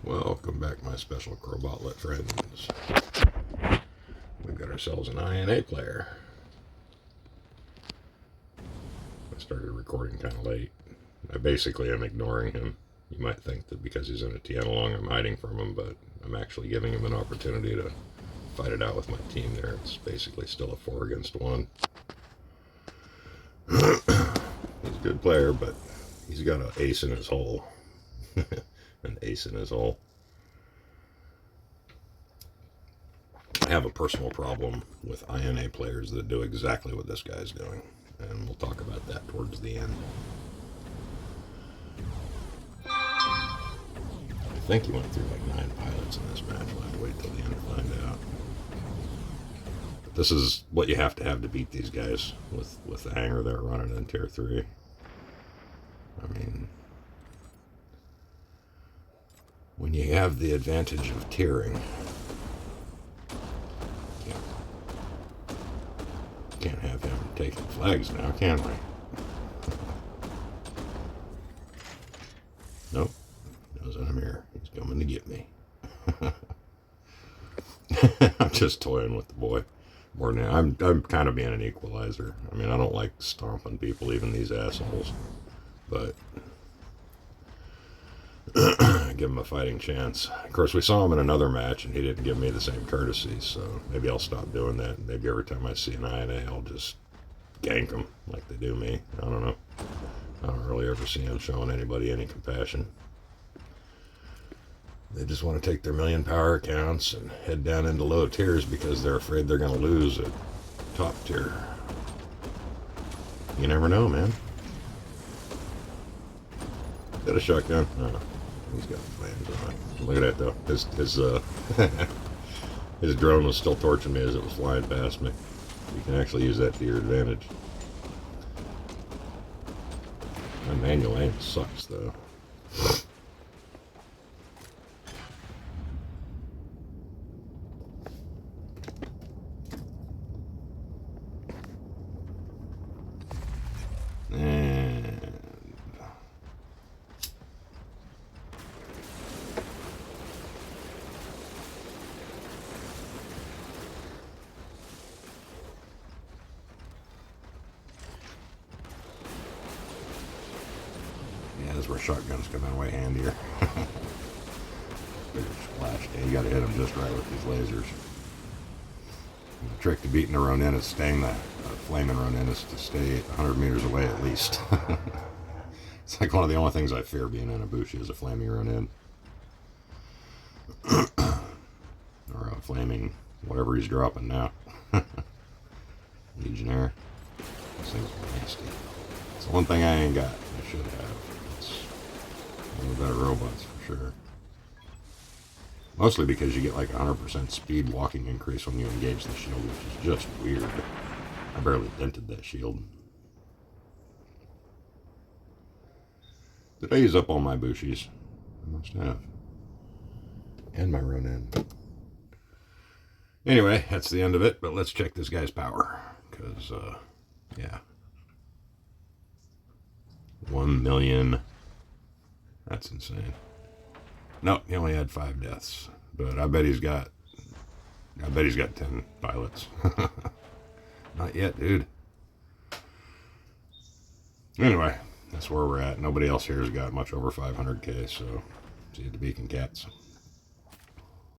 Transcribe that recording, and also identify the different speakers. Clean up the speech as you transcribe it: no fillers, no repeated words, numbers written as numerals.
Speaker 1: Welcome back, my special crowbotlet friends. We've got ourselves an INA player. I started recording kind of late. I basically am ignoring him. You might think that because he's in a TN along, I'm hiding from him, but I'm actually giving him an opportunity to fight it out with my team there. It's basically still a 4 against 1. He's a good player, but he's got an ace in his hole. An ace in his hole. I have a personal problem with INA players that do exactly what this guy's doing, and we'll talk about that towards the end. I think he went through like 9 pilots in this match. We'll have to wait till the end to find out. But this is what you have to beat these guys with the hangar they're running in Tier 3. I mean, when you have the advantage of tiering, can't have him taking flags now, can we? Nope. Nose in a mirror. He's coming to get me. I'm just toying with the boy. More now. I'm kind of being an equalizer. I mean, I don't like stomping people, even these assholes. But give him a fighting chance. Of course, we saw him in another match, and he didn't give me the same courtesy, so maybe I'll stop doing that. Maybe every time I see an INA, I'll just gank them like they do me. I don't know. I don't really ever see him showing anybody any compassion. They just want to take their million power accounts and head down into low tiers because they're afraid they're going to lose at top tier. You never know, man. Got a shotgun? Oh, he's got flames on it. Look at that, though. His drone was still torching me as it was flying past me. You can actually use that to your advantage. My manual aim sucks, though. Yeah, this is where shotguns come in way handier. Bigger splash. Yeah, you gotta hit them just right with these lasers. And the trick to beating a Ronin is staying the flaming Ronin is to stay 100 meters away at least. It's like one of the only things I fear being in a Bushi is a flaming Ronin. Or a flaming whatever he's dropping now. Legionnaire. This thing's nasty. It's the one thing I ain't got. I should have. It's one of the better robots for sure. Mostly because you get like 100% speed walking increase when you engage the shield, which is just weird. I barely dented that shield. Did I use up all my Bushis? I must have. And my Ronin. Anyway, that's the end of it, but let's check this guy's power. Because, yeah. 1 million. That's insane. No, he only had 5 deaths. But I bet he's got 10 pilots. Not yet, dude. Anyway, that's where we're at. Nobody else here has got much over 500k, so see you at the Beacon Cats.